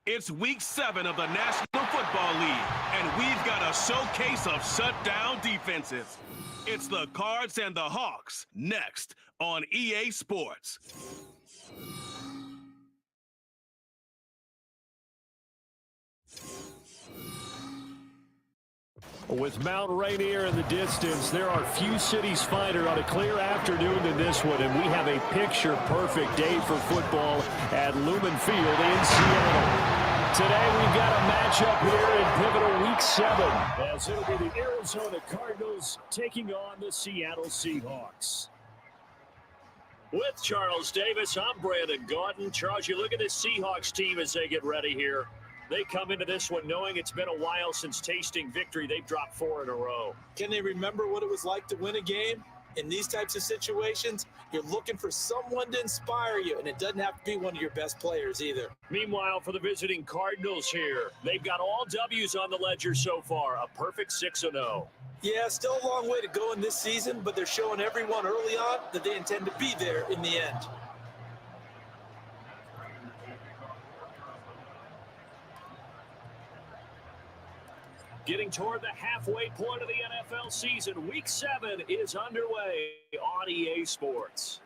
It's week 7 of the National Football League, and we've got a showcase of shutdown defenses. It's the Cards and the Hawks, next on EA Sports. With Mount Rainier in the distance, there are few cities finer on a clear afternoon than this one, and we have a picture-perfect day for football at Lumen Field in Seattle. Today we've got a matchup here in pivotal Week 7, as it'll be the Arizona Cardinals taking on the Seattle Seahawks. With Charles Davis, I'm Brandon Gaudin. Charles, you look at this Seahawks team as they get ready here. They come into this one knowing it's been a while since tasting victory. They've dropped 4 in a row. Can they remember what it was like to win a game? In these types of situations, you're looking for someone to inspire you, and it doesn't have to be one of your best players either. Meanwhile, for the visiting Cardinals here, they've got all W's on the ledger so far, a perfect 6-0. Yeah, still a long way to go in this season, but they're showing everyone early on that they intend to be there in the end. Getting toward the halfway point of the NFL season, Week 7 is underway on EA Sports.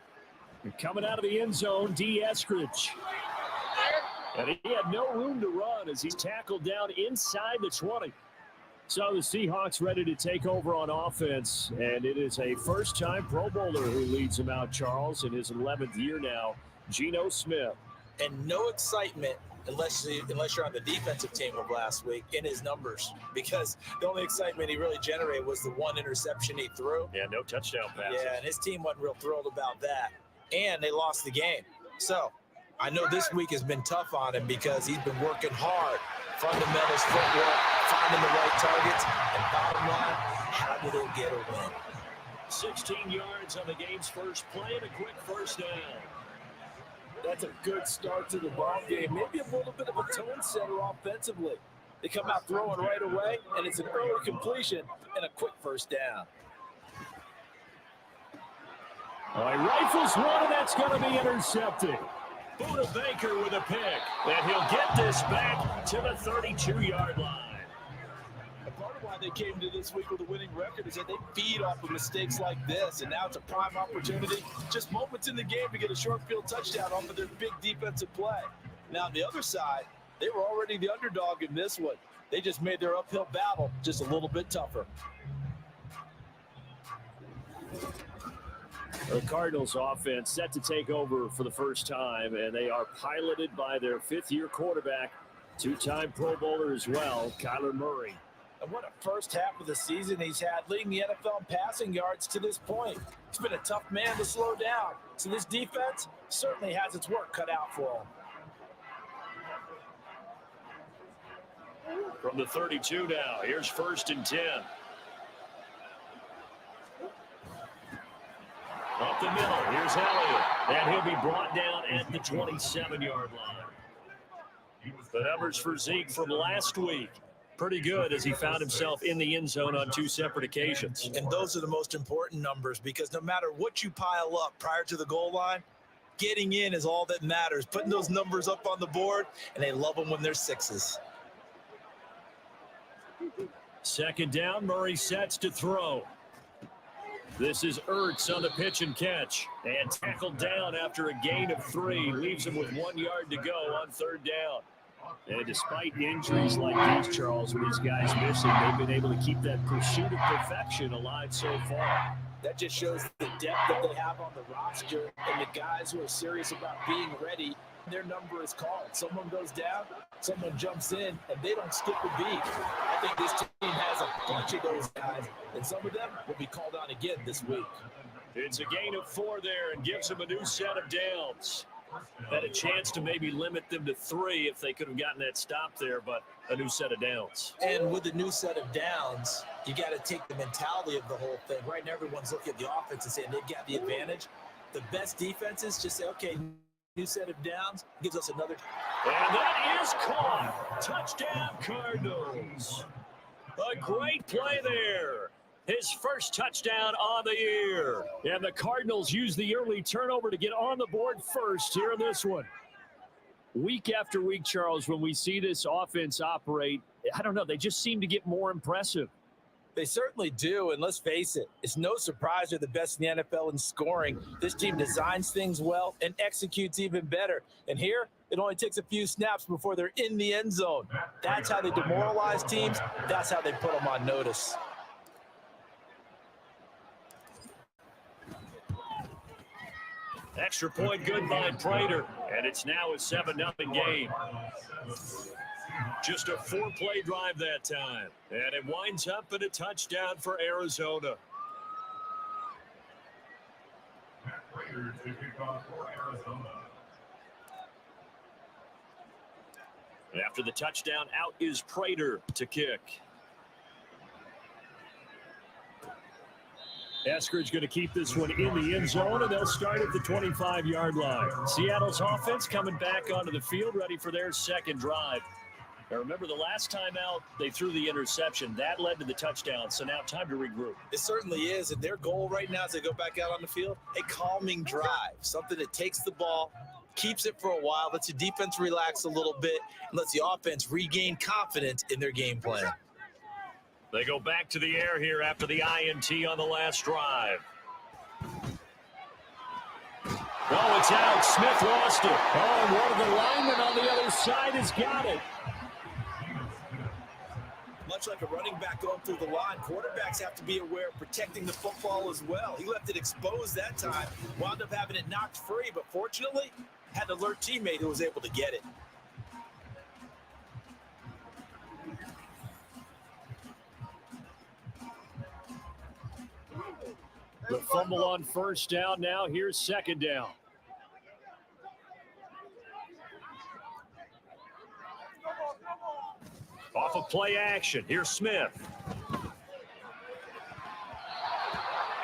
Coming out of the end zone, D. Eskridge. And he had no room to run as he's tackled down inside the 20. So the Seahawks ready to take over on offense, and it is a first-time Pro Bowler who leads them out, Charles, in his 11th year now, Geno Smith. And no excitement unless you're on the defensive team of last week in his numbers, because the only excitement he really generated was the one interception he threw. Yeah, no touchdown passes. Yeah, and his team wasn't real thrilled about that. And they lost the game. So I know this week has been tough on him because he's been working hard. Fundamentals, footwork, finding the right targets, and bottom line, how did they get a win? 16 yards on the game's first play and a quick first down. That's a good start to the ball game. Maybe a little bit of a tone setter offensively. They come out throwing right away, and it's an early completion and a quick first down. All right, rifles one, and that's going to be intercepted. Buda Baker with a pick, and he'll get this back to the 32-yard line. Part of why they came to this week with a winning record is that they feed off of mistakes like this, and now it's a prime opportunity, just moments in the game to get a short field touchdown off of their big defensive play. Now, on the other side, they were already the underdog in this one. They just made their uphill battle just a little bit tougher. The Cardinals offense set to take over for the first time, and they are piloted by their fifth-year quarterback, two-time Pro Bowler as well, Kyler Murray. And what a first half of the season he's had, leading the NFL in passing yards to this point. He's been a tough man to slow down. So this defense certainly has its work cut out for him. From the 32 now, here's 1st and 10. Up the middle, here's Elliott. And he'll be brought down at the 27-yard line. The numbers for Zeke from last week. Pretty good as he found himself in the end zone on 2 separate occasions. And those are the most important numbers, because no matter what you pile up prior to the goal line, getting in is all that matters. Putting those numbers up on the board, and they love them when they're 6s. 2nd down, Murray sets to throw. This is Ertz on the pitch and catch. And tackled down after a gain of 3. Leaves him with 1 yard to go on 3rd down. And despite injuries like these, Charles, with these guys missing, they've been able to keep that pursuit of perfection alive so far. That just shows the depth that they have on the roster and the guys who are serious about being ready. Their number is called. Someone goes down, someone jumps in, and they don't skip a beat. I think this team has a bunch of those guys, and some of them will be called on again this week. It's a gain of 4 there and gives them a new set of downs. Had a chance to maybe limit them to 3 if they could have gotten that stop there, but a new set of downs. And with a new set of downs, you got to take the mentality of the whole thing. Right now, everyone's looking at the offense and saying they've got the advantage. The best defenses just say, okay, new set of downs gives us another. And that is caught. Touchdown, Cardinals. A great play there. His first touchdown on the year. And the Cardinals use the early turnover to get on the board first here in this one. Week after week, Charles, when we see this offense operate, I don't know, they just seem to get more impressive. They certainly do, and let's face it, it's no surprise they're the best in the NFL in scoring. This team designs things well and executes even better. And here, it only takes a few snaps before they're in the end zone. That's how they demoralize teams. That's how they put them on notice. Extra point good by Prater, and it's now a 7-0 game. Just a 4-play drive that time, and it winds up in a touchdown for Arizona. After the touchdown, out is Prater to kick. Eskridge going to keep this one in the end zone, and they'll start at the 25-yard line. Seattle's offense coming back onto the field, ready for their second drive. Now remember, the last time out, they threw the interception. That led to the touchdown, so now time to regroup. It certainly is, and their goal right now as they go back out on the field, a calming drive, something that takes the ball, keeps it for a while, lets the defense relax a little bit, and lets the offense regain confidence in their game plan. They go back to the air here after the INT on the last drive. Oh, it's out. Smith lost it. Oh, and one of the linemen on the other side has got it. Much like a running back going through the line, quarterbacks have to be aware of protecting the football as well. He left it exposed that time, wound up having it knocked free, but fortunately, had an alert teammate who was able to get it. The fumble on first down now. Here's second down. Off of play action. Here's Smith.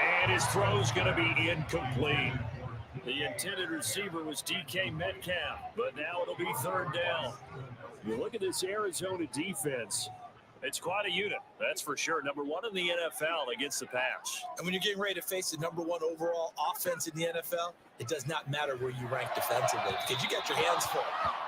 And his throw's going to be incomplete. The intended receiver was DK Metcalf, but now it'll be third down. You look at this Arizona defense. It's quite a unit, that's for sure. Number one in the NFL against the pass. And when you're getting ready to face the number one overall offense in the NFL, it does not matter where you rank defensively because you got your hands full.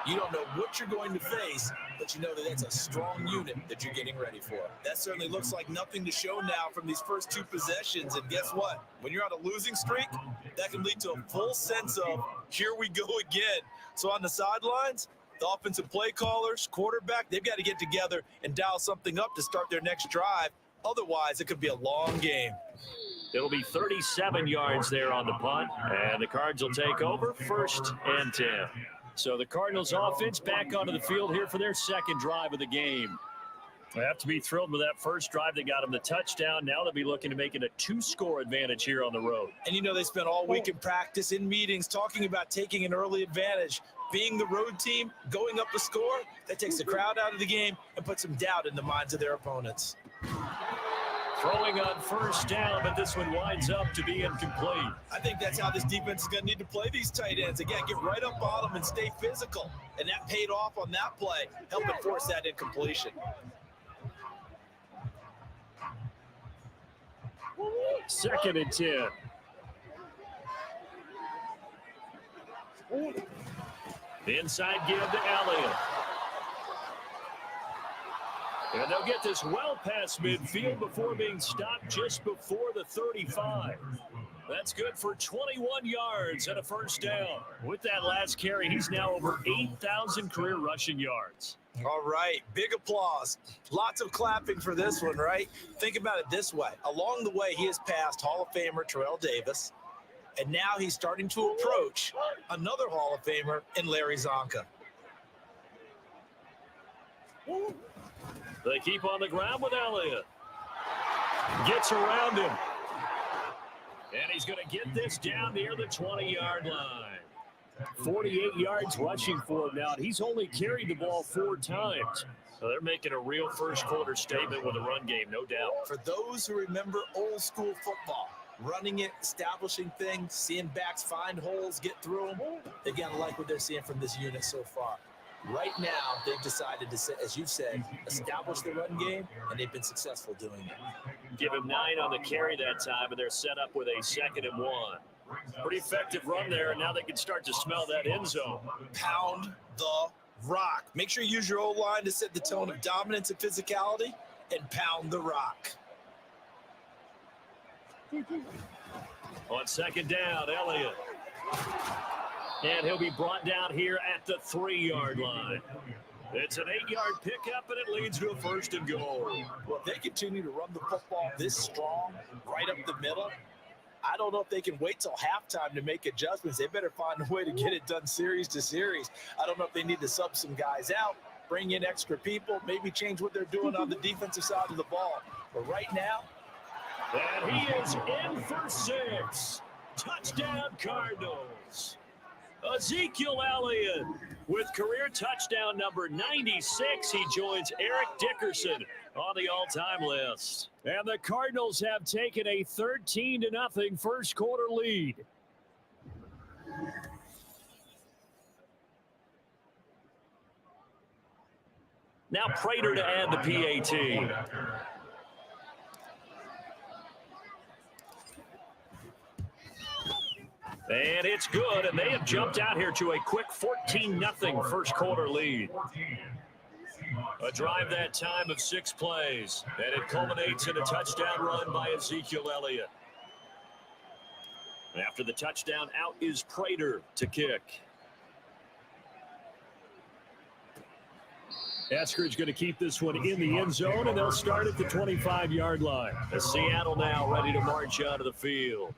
You don't know what you're going to face, but you know that that's a strong unit that you're getting ready for. That certainly looks like nothing to show now from these first two possessions. And guess what? When you're on a losing streak, that can lead to a full sense of, here we go again. So on the sidelines, the offensive play callers, quarterback, they've got to get together and dial something up to start their next drive. Otherwise, it could be a long game. It'll be 37 yards there on the punt, and the Cards will take over 1st and 10. So the Cardinals offense back onto the field here for their second drive of the game. They have to be thrilled with that first drive. They got them the touchdown. Now they'll be looking to make it a 2-score advantage here on the road. And you know they spent all week in practice, in meetings, talking about taking an early advantage. Being the road team, going up a score, that takes the crowd out of the game and puts some doubt in the minds of their opponents. Throwing on first down, but this one winds up to be incomplete. I think that's how this defense is going to need to play these tight ends. Again, get right up on them and stay physical. And that paid off on that play, helping force that incompletion. 2nd and 10. The inside give to Elliott. And they'll get this well past midfield before being stopped just before the 35. That's good for 21 yards and a first down. With that last carry, he's now over 8,000 career rushing yards. All right, big applause. Lots of clapping for this one, right? Think about it this way. Along the way, he has passed Hall of Famer Terrell Davis, and now he's starting to approach another Hall of Famer in Larry Zonka. They keep on the ground with Elliott. Gets around him. And he's going to get this down near the 20-yard line. 48 yards rushing for him now. And he's only carried the ball 4 times. So they're making a real first-quarter statement with a run game, no doubt. For those who remember old-school football, running it, establishing things, seeing backs find holes, get through them, they've got to like what they're seeing from this unit so far. Right now, they've decided to, as you've said, establish the run game, and they've been successful doing it. Give him 9 on the carry that time, and they're set up with a 2nd and 1. Pretty effective run there, and now they can start to smell that end zone. Pound the rock. Make sure you use your O-line to set the tone of dominance and physicality, and pound the rock. On second down, Elliott. And he'll be brought down here at the 3-yard line. It's an 8-yard pickup, and it leads to a first and goal. Well, if they continue to run the football this strong, right up the middle, I don't know if they can wait till halftime to make adjustments. They better find a way to get it done series to series. I don't know if they need to sub some guys out, bring in extra people, maybe change what they're doing on the defensive side of the ball. But right now, and he is in for 6. Touchdown, Cardinals. Ezekiel Elliott with career touchdown number 96. He joins Eric Dickerson on the all-time list. And the Cardinals have taken a 13-0 first quarter lead. Now Prater to add the PAT. And it's good, and they have jumped out here to a quick 14-0 first quarter lead. A drive that time of 6 plays, and it culminates in a touchdown run by Ezekiel Elliott. After the touchdown, out is Prater to kick. Eskridge going to keep this one in the end zone, and they'll start at the 25-yard line. As Seattle now ready to march out of the field.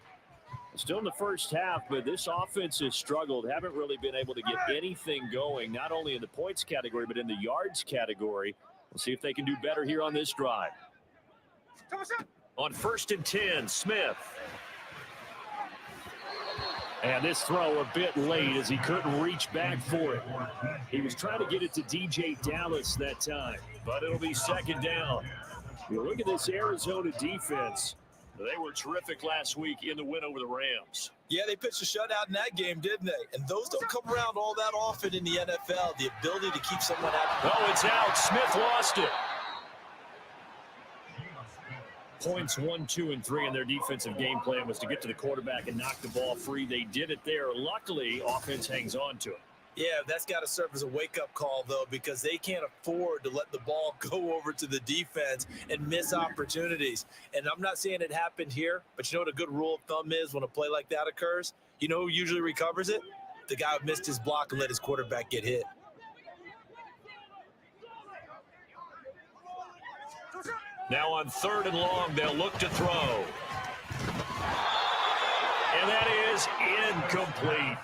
Still in the first half, but this offense has struggled. Haven't really been able to get anything going, not only in the points category, but in the yards category. We'll see if they can do better here on this drive. On 1st and 10, Smith. And this throw a bit late as he couldn't reach back for it. He was trying to get it to DJ Dallas that time, but it'll be second down. You look at this Arizona defense. They were terrific last week in the win over the Rams. Yeah, they pitched a shutout in that game, didn't they? And those don't come around all that often in the NFL, the ability to keep someone out. Oh, it's out. Smith lost it. Points 1, 2, and 3 in their defensive game plan was to get to the quarterback and knock the ball free. They did it there. Luckily, offense hangs on to it. Yeah, that's got to serve as a wake-up call, though, because they can't afford to let the ball go over to the defense and miss opportunities. And I'm not saying it happened here, but you know what a good rule of thumb is when a play like that occurs? You know who usually recovers it? The guy who missed his block and let his quarterback get hit. Now on 3rd and long, they'll look to throw. And that is incomplete.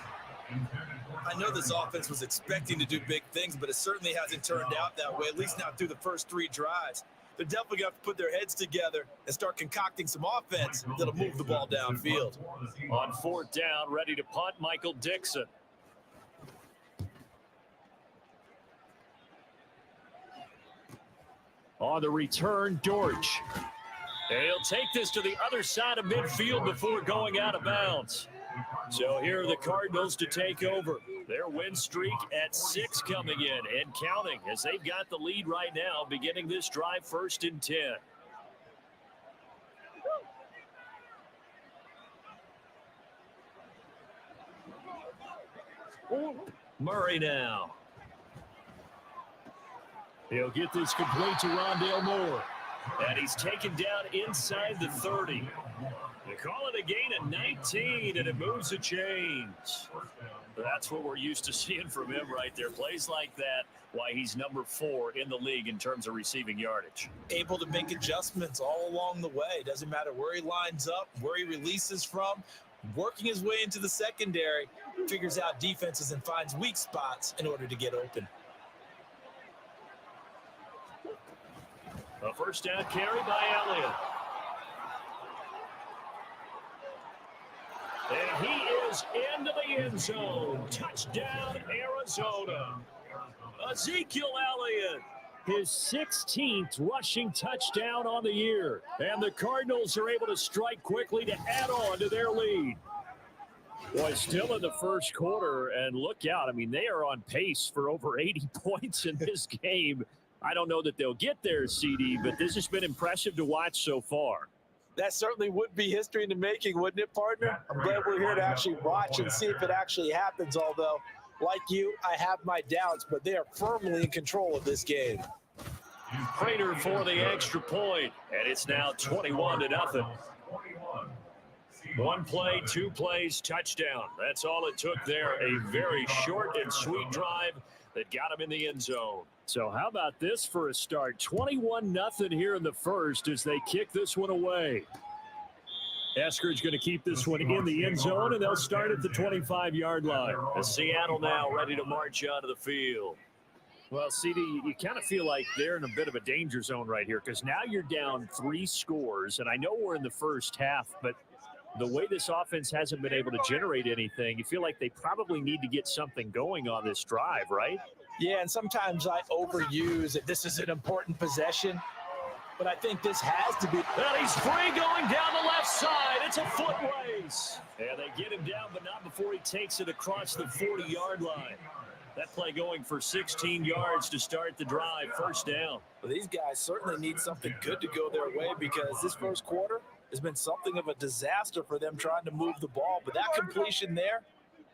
I know this offense was expecting to do big things, but it certainly hasn't turned out that way, at least not through the first 3 drives. They're definitely going to have to put their heads together and start concocting some offense that'll move the ball downfield. On 4th down, ready to punt, Michael Dixon. On the return, Dortch. And he'll take this to the other side of midfield before going out of bounds. So here are the Cardinals to take over. Their win streak at 6 coming in and counting as they've got the lead right now, beginning this drive 1st and 10. Murray now. He'll get this complete to Rondale Moore. And he's taken down inside the 30. They call it a gain of 19, and it moves the chains. That's what we're used to seeing from him right there. Plays like that, why he's number 4 in the league in terms of receiving yardage. Able to make adjustments all along the way. Doesn't matter where he lines up, where he releases from. Working his way into the secondary, figures out defenses and finds weak spots in order to get open. A first down carry by Elliott. And he is into the end zone. Touchdown, Arizona. Ezekiel Elliott, his 16th rushing touchdown on the year. And the Cardinals are able to strike quickly to add on to their lead. Boy, still in the first quarter, and look out. I mean, they are on pace for over 80 points in this game. I don't know that they'll get there, CD, but this has been impressive to watch so far. That certainly would be history in the making, wouldn't it, partner? I'm glad we're here to actually watch and see if it actually happens, although, like you, I have my doubts, but they are firmly in control of this game. Prater for the extra point, and it's now 21-0. One play, 2 plays, touchdown. That's all it took there. A very short and sweet drive that got him in the end zone. So how about this for a start? 21-0 here in the first as they kick this one away. Eskridge going to keep this one in the end zone, and they'll start at the 25-yard line. As Seattle now ready to march onto the field. Well, CD, you kind of feel like they're in a bit of a danger zone right here because now you're down 3 scores, and I know we're in the first half, but the way this offense hasn't been able to generate anything, you feel like they probably need to get something going on this drive, right? Yeah, and sometimes I overuse that this is an important possession, but I think this has to be. Well, he's free going down the left side. It's a foot race. And they get him down, but not before he takes it across the 40-yard line. That play going for 16 yards to start the drive, first down. Well, these guys certainly need something good to go their way because this first quarter has been something of a disaster for them trying to move the ball. But that completion there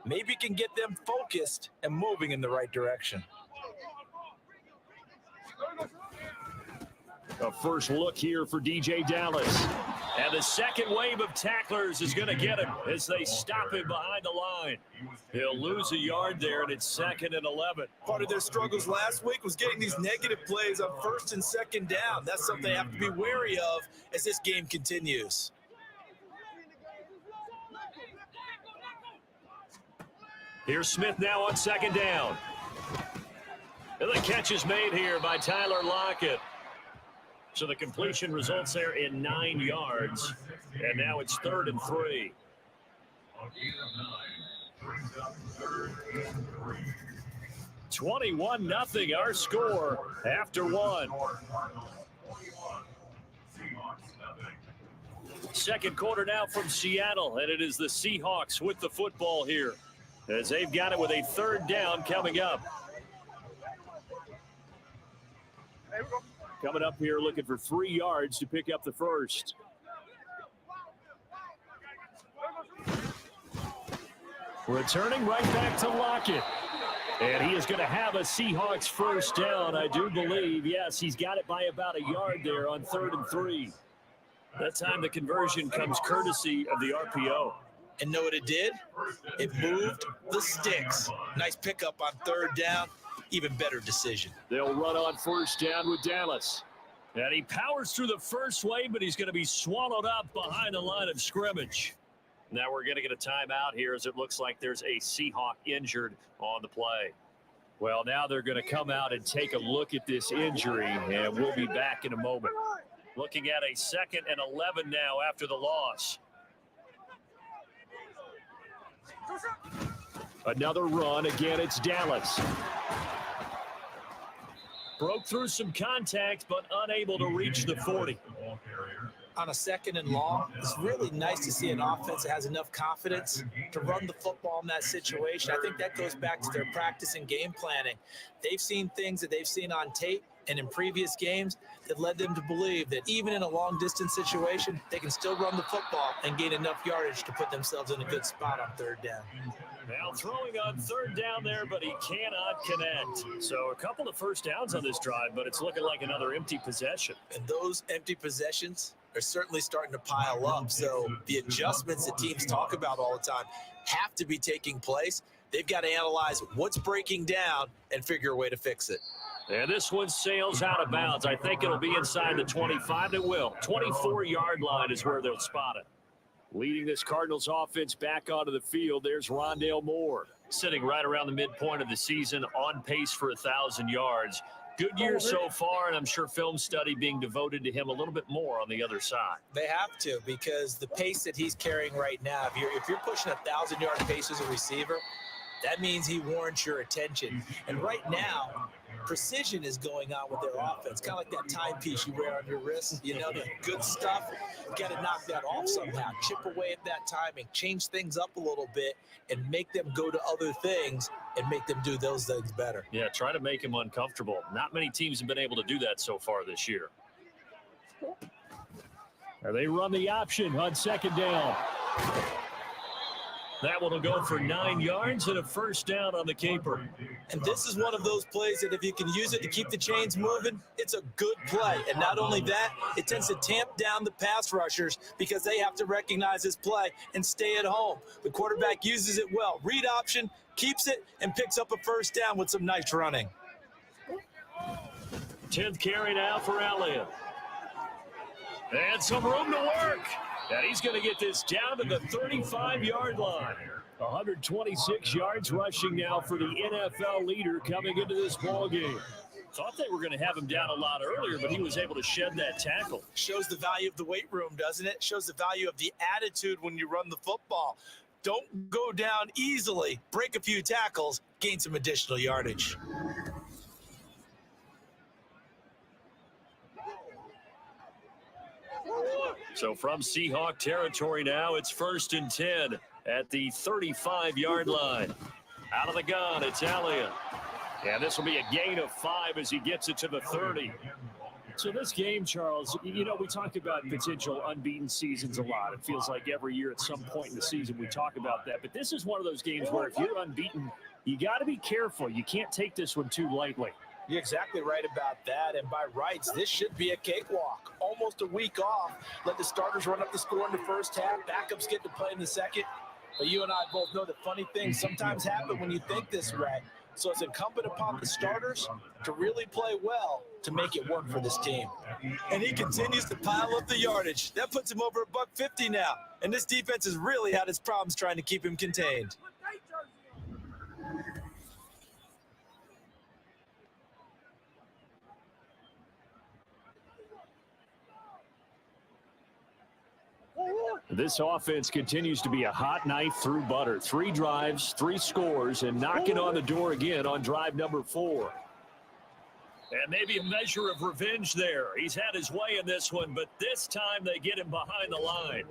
maybe can get them focused and moving in the right direction. A first look here for DJ Dallas. And the second wave of tacklers is going to get him as they stop him behind the line. He'll lose a yard there, and it's 2nd and 11. Part of their struggles last week was getting these negative plays on 1st and 2nd down. That's something they have to be wary of as this game continues. Here's Smith now on 2nd down. And the catch is made here by Tyler Lockett. So the completion results there in 9 yards. And now it's 3rd and 3. 21-0 our score after 1. Second quarter now from Seattle, and it is the Seahawks with the football here as they've got it with a 3rd down coming up. Coming up here looking for 3 yards to pick up the first. Returning right back to Lockett. And he is going to have a Seahawks first down, I do believe. Yes, he's got it by about a yard there on 3rd and 3. That time the conversion comes courtesy of the RPO. And know what it did? It moved the sticks. Nice pickup on 3rd down. Even better decision. They'll run on first down with Dallas. And he powers through the first wave, but he's going to be swallowed up behind the line of scrimmage. Now we're going to get a timeout here as it looks like there's a Seahawk injured on the play. Well, now they're going to come out and take a look at this injury, and we'll be back in a moment. Looking at a 2nd and 11 now after the loss. Another run. Again, it's Dallas. Broke through some contact, but unable to reach the 40. On a 2nd and long, it's really nice to see an offense that has enough confidence to run the football in that situation. I think that goes back to their practice and game planning. They've seen things that they've seen on tape and in previous games that led them to believe that even in a long-distance situation, they can still run the football and gain enough yardage to put themselves in a good spot on 3rd down. Now throwing on 3rd down there, but he cannot connect. So a couple of first downs on this drive, but it's looking like another empty possession. And those empty possessions are certainly starting to pile up. So the adjustments that teams talk about all the time have to be taking place. They've got to analyze what's breaking down and figure a way to fix it. And this one sails out of bounds. I think it'll be inside the 25. It will. 24-yard line is where they'll spot it. Leading this Cardinals offense back onto the field, there's Rondale Moore. Sitting right around the midpoint of the season, on pace for 1,000 yards. Good year so far, and I'm sure film study being devoted to him a little bit more on the other side. They have to, because the pace that he's carrying right now, if you're pushing 1,000-yard pace as a receiver, that means he warrants your attention. And right now, precision is going on with their offense, kind of like that timepiece you wear on your wrist. You know, the good stuff, you got to knock that off somehow. Chip away at that timing, change things up a little bit, and make them go to other things and make them do those things better. Yeah, try to make him uncomfortable. Not many teams have been able to do that so far this year. They run the option on second down. That one will go for 9 yards and a first down on the keeper. And this is one of those plays that if you can use it to keep the chains moving, it's a good play. And not only that, it tends to tamp down the pass rushers because they have to recognize this play and stay at home. The quarterback uses it well. Read option, keeps it, and picks up a first down with some nice running. 10th carry now for Elliott. And some room to work. And he's going to get this down to the 35-yard line. 126 yards rushing now for the NFL leader coming into this ballgame. Thought they were going to have him down a lot earlier, but he was able to shed that tackle. Shows the value of the weight room, doesn't it? Shows the value of the attitude when you run the football. Don't go down easily. Break a few tackles, gain some additional yardage. So from Seahawk territory now, it's 1st and 10 at the 35-yard line. Out of the gun, it's Elliott. And this will be a gain of 5 as he gets it to the 30. So this game, Charles, you know, we talk about potential unbeaten seasons a lot. It feels like every year at some point in the season we talk about that. But this is one of those games where if you're unbeaten, you got to be careful. You can't take this one too lightly. You're exactly right about that, and by rights, this should be a cakewalk. Almost a week off. Let the starters run up the score in the first half. Backups get to play in the second. But you and I both know that funny things sometimes happen when you think this way. So it's incumbent upon the starters to really play well to make it work for this team. And he continues to pile up the yardage. That puts him over $150 now. And this defense has really had its problems trying to keep him contained. This offense continues to be a hot knife through butter. 3 drives, 3 scores, and knocking on the door again on drive number 4. And maybe a measure of revenge there. He's had his way in this one, but this time they get him behind the line.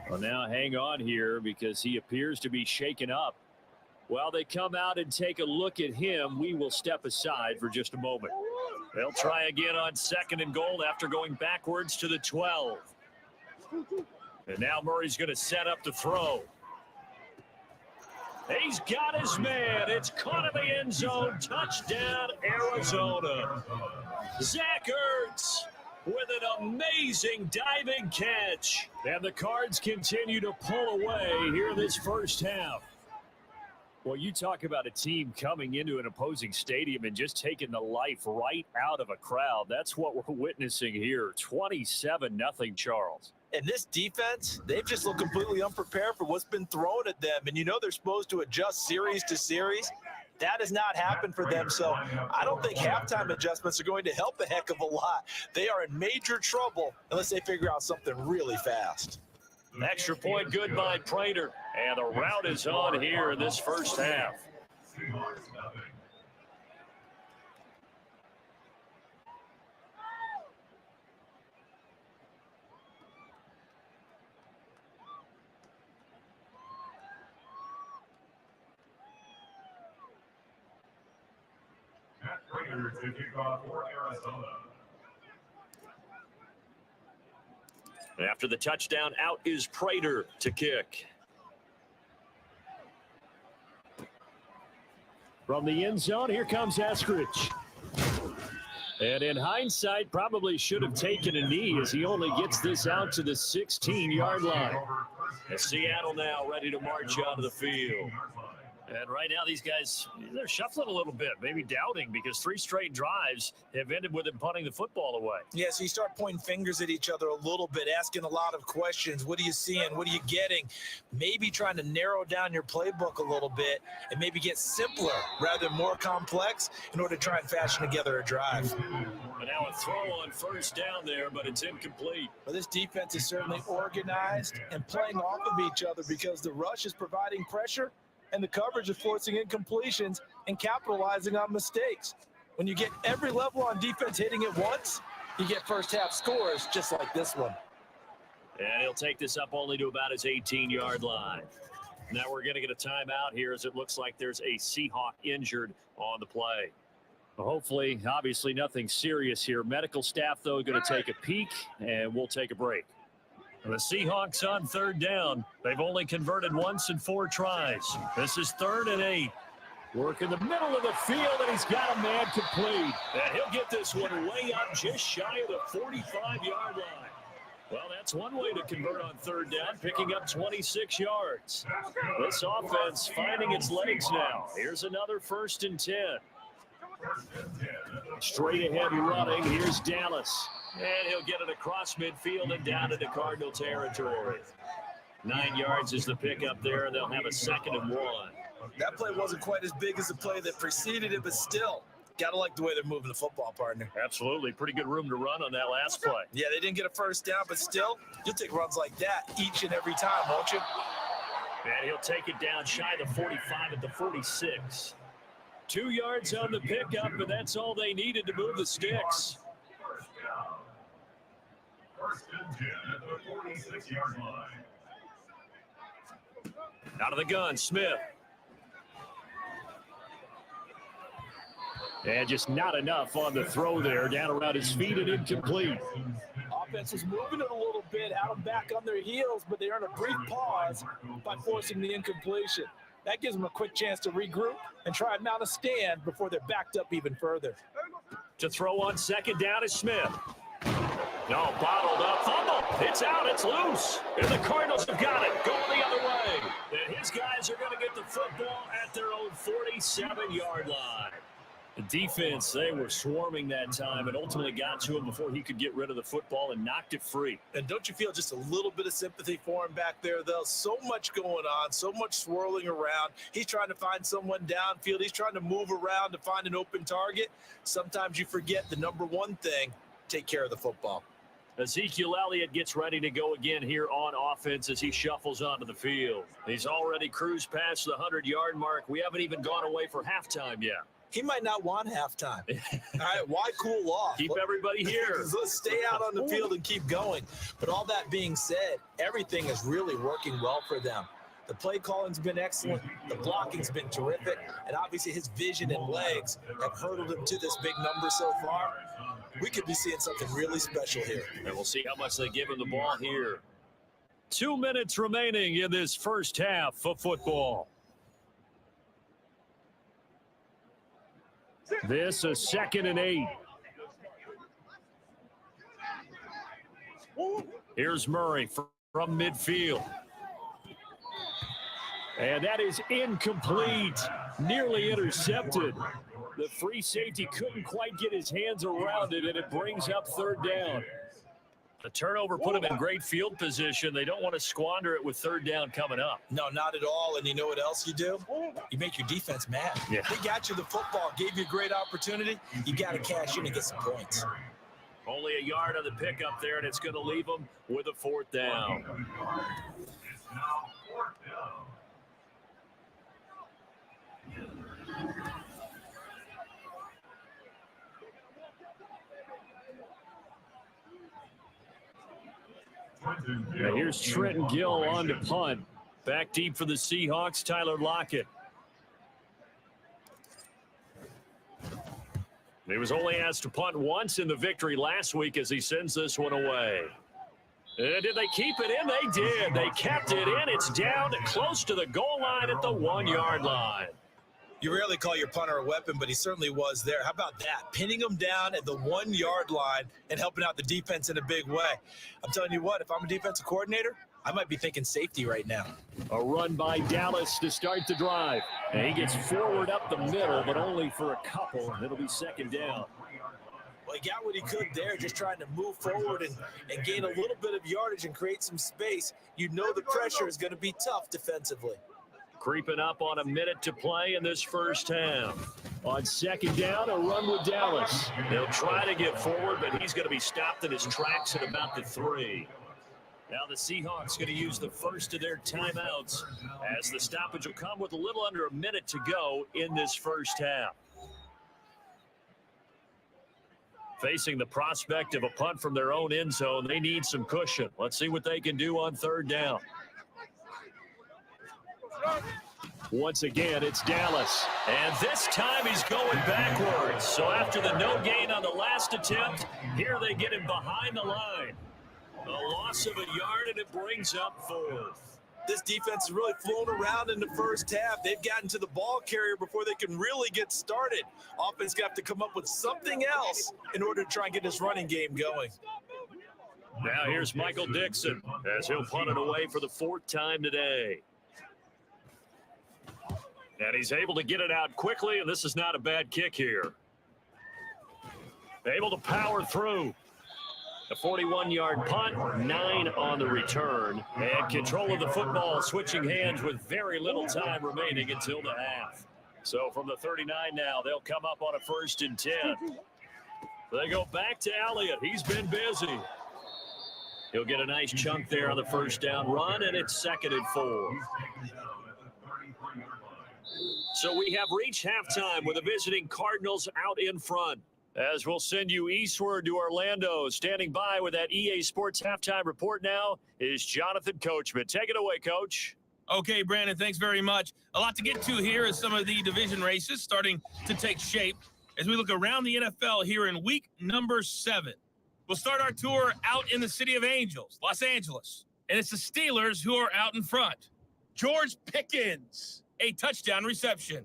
Well, now hang on here because he appears to be shaken up. While they come out and take a look at him, we will step aside for just a moment. They'll try again on 2nd and goal after going backwards to the 12. And now Murray's going to set up the throw. He's got his man. It's caught in the end zone. Touchdown, Arizona. Zach Ertz with an amazing diving catch. And the Cards continue to pull away here in this first half. Well, you talk about a team coming into an opposing stadium and just taking the life right out of a crowd. That's what we're witnessing here. 27-0, Charles. And this defense, they've just looked completely unprepared for what's been thrown at them. And you know they're supposed to adjust series to series. That has not happened for them. So I don't think halftime adjustments are going to help a heck of a lot. They are in major trouble unless they figure out something really fast. An extra point good by Prater. And the route is on here in this first half. To kick off for Arizona. After the touchdown, out is Prater to kick. From the end zone, here comes Eskridge. And in hindsight, probably should have taken a knee as he only gets this out to the 16-yard line. And Seattle now ready to march out of the field. And right now, these guys, they're shuffling a little bit, maybe doubting, because 3 straight drives have ended with them punting the football away. Yeah, so you start pointing fingers at each other a little bit, asking a lot of questions. What are you seeing? What are you getting? Maybe trying to narrow down your playbook a little bit and maybe get simpler rather than more complex in order to try and fashion together a drive. And now a throw on first down there, but it's incomplete. Well, this defense is certainly organized and playing off of each other because the rush is providing pressure and the coverage is forcing incompletions and capitalizing on mistakes. When you get every level on defense hitting it once, you get first half scores just like this one. And he'll take this up only to about his 18-yard line. Now we're going to get a timeout here as it looks like there's a Seahawk injured on the play. Well, hopefully, obviously nothing serious here. Medical staff, though, going to take a peek, and we'll take a break. The Seahawks on third down. They've only converted once in 4 tries. This is 3rd and 8. Work in the middle of the field, and he's got a man complete. And he'll get this one way up just shy of the 45-yard line. Well, that's one way to convert on third down, picking up 26 yards. This offense finding its legs now. Here's another 1st and 10. Straight ahead running. Here's Dallas. And he'll get it across midfield and down into Cardinal territory. 9 yards is the pickup there, and they'll have a 2nd and 1. That play wasn't quite as big as the play that preceded it, but still, got to like the way they're moving the football, partner. Absolutely. Pretty good room to run on that last play. Yeah, they didn't get a first down, but still, you'll take runs like that each and every time, won't you? And he'll take it down shy of the 45 at the 46. 2 yards on the pickup, but that's all they needed to move the sticks. First and 10 at the 46-yard line. Out of the gun, Smith. And just not enough on the throw there. Down around his feet and incomplete. Offense was moving it a little bit, had them back on their heels, but they earned a brief pause by forcing the incompletion. That gives them a quick chance to regroup and try and mount a stand before they're backed up even further. To throw on 2nd down is Smith. No, bottled up, fumble. It's out, it's loose. And the Cardinals have got it, going the other way. And his guys are going to get the football at their own 47-yard line. The defense, they were swarming that time and ultimately got to him before he could get rid of the football and knocked it free. And don't you feel just a little bit of sympathy for him back there, though? So much going on, so much swirling around. He's trying to find someone downfield. He's trying to move around to find an open target. Sometimes you forget the number one thing, take care of the football. Ezekiel Elliott gets ready to go again here on offense as he shuffles onto the field. He's already cruised past the 100-yard mark. We haven't even gone away for halftime yet. He might not want halftime. All right, why cool off? Keep everybody here. Let's stay out on the field and keep going. But all that being said, everything is really working well for them. The play calling's been excellent. The blocking's been terrific. And obviously his vision and legs have hurdled him to this big number so far. We could be seeing something really special here. And we'll see how much they give him the ball here. 2 minutes remaining in this first half of football. This is 2nd and 8. Here's Murray from midfield. And that is incomplete. Nearly intercepted. The free safety couldn't quite get his hands around it, and it brings up 3rd down. The turnover put them in great field position. They don't want to squander it with 3rd down coming up. No, not at all. And you know what else you do? You make your defense mad. Yeah. They got you the football, gave you a great opportunity. You got to cash in and get some points. Only a yard on the pickup there, and it's going to leave them with a 4th down. It's now 4th down. Now here's Trenton Gill on to punt. Back deep for the Seahawks, Tyler Lockett. He was only asked to punt once in the victory last week as he sends this one away. And did they keep it in? They did. They kept it in. It's down close to the goal line at the 1-yard line. You rarely call your punter a weapon, but he certainly was there. How about that? Pinning him down at the 1-yard line and helping out the defense in a big way. I'm telling you what, if I'm a defensive coordinator, I might be thinking safety right now. A run by Dallas to start the drive. And he gets forward up the middle, but only for a couple. It'll be 2nd down. Well, he got what he could there, just trying to move forward and gain a little bit of yardage and create some space. You know the pressure is going to be tough defensively. Creeping up on a minute to play in this first half. On 2nd down, a run with Dallas. They'll try to get forward, but he's going to be stopped in his tracks at about the 3. Now the Seahawks going to use the first of their timeouts as the stoppage will come with a little under a minute to go in this first half. Facing the prospect of a punt from their own end zone, they need some cushion. Let's see what they can do on 3rd down. Once again, it's Dallas. And this time he's going backwards. So after the no gain on the last attempt, here they get him behind the line. A long loss of a yard, and it brings up 4th. This defense is really flown around in the first half. They've gotten to the ball carrier before they can really get started. Offense got to come up with something else in order to try and get this running game going. Now here's Michael Dixon as he'll punt it away for the 4th time today. And he's able to get it out quickly, and this is not a bad kick here. Able to power through. A 41-yard punt, 9 on the return. And control of the football, switching hands with very little time remaining until the half. So from the 39 now, they'll come up on a 1st and 10. They go back to Elliott. He's been busy. He'll get a nice chunk there on the 1st down run, and it's 2nd and 4. So we have reached halftime with the visiting Cardinals out in front. As we'll send you eastward to Orlando, standing by with that EA Sports halftime report now is Jonathan Coachman. Take it away, Coach. Okay, Brandon, thanks very much. A lot to get to here as some of the division races starting to take shape as we look around the NFL here in week number 7. We'll start our tour out in the City of Angels, Los Angeles, and it's the Steelers who are out in front. George Pickens, a touchdown reception.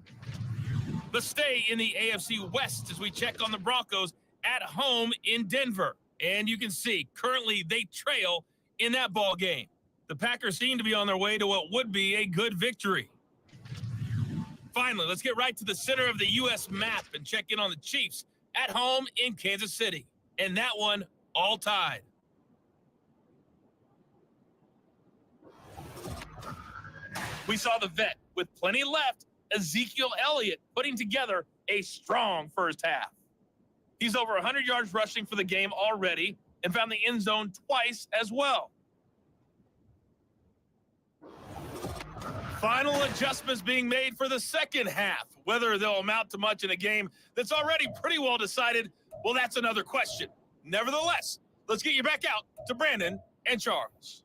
Let's stay in the AFC West as we check on the Broncos at home in Denver. And you can see currently they trail in that ball game. The Packers seem to be on their way to what would be a good victory. Finally, let's get right to the center of the U.S. map and check in on the Chiefs at home in Kansas City. And that one all tied. We saw the vet with plenty left, Ezekiel Elliott, putting together a strong first half. He's over 100 yards rushing for the game already and found the end zone twice as well. Final adjustments being made for the second half. Whether they'll amount to much in a game that's already pretty well decided, well, that's another question. Nevertheless, let's get you back out to Brandon and Charles.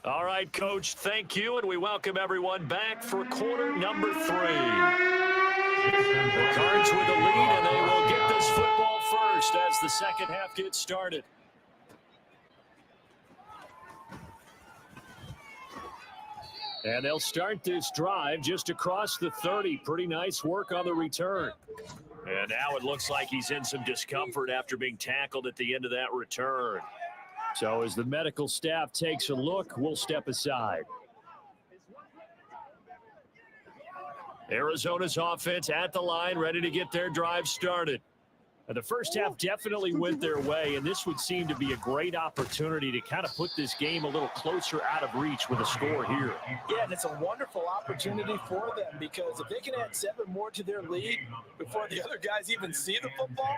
All right, Coach, thank you, and we welcome everyone back for quarter number 3. The Cards with the lead, and they will get this football first as the second half gets started. And they'll start this drive just across the 30. Pretty nice work on the return. And now it looks like he's in some discomfort after being tackled at the end of that return. So as the medical staff takes a look, we'll step aside. Arizona's offense at the line, ready to get their drive started. And the first half definitely went their way, and this would seem to be a great opportunity to kind of put this game a little closer out of reach with a score here. Yeah, and it's a wonderful opportunity for them because if they can add 7 more to their lead before the other guys even see the football,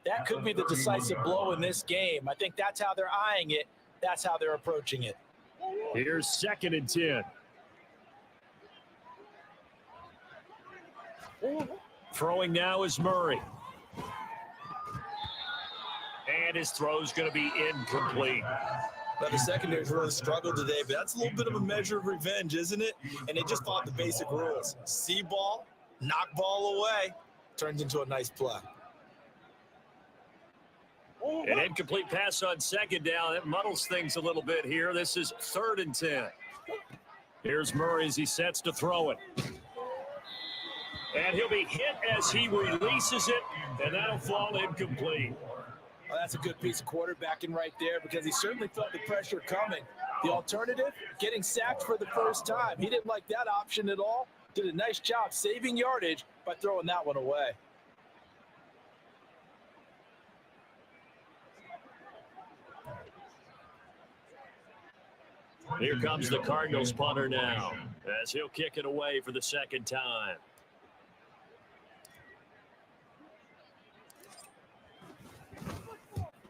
that could be the decisive blow in this game. I think that's how they're eyeing it. That's how they're approaching it. Here's 2nd and 10. Throwing now is Murray. And his throw's going to be incomplete. But the secondary's really struggled today, but that's a little bit of a measure of revenge, isn't it? And they just followed the basic rules. See ball, knock ball away, turns into a nice play. An incomplete pass on 2nd down. That muddles things a little bit here. This is 3rd and 10. Here's Murray as he sets to throw it. And he'll be hit as he releases it, and that'll fall incomplete. Well, that's a good piece of quarterbacking right there because he certainly felt the pressure coming. The alternative, getting sacked for the first time. He didn't like that option at all. Did a nice job saving yardage by throwing that one away. Here comes the Cardinals punter now as he'll kick it away for the second time.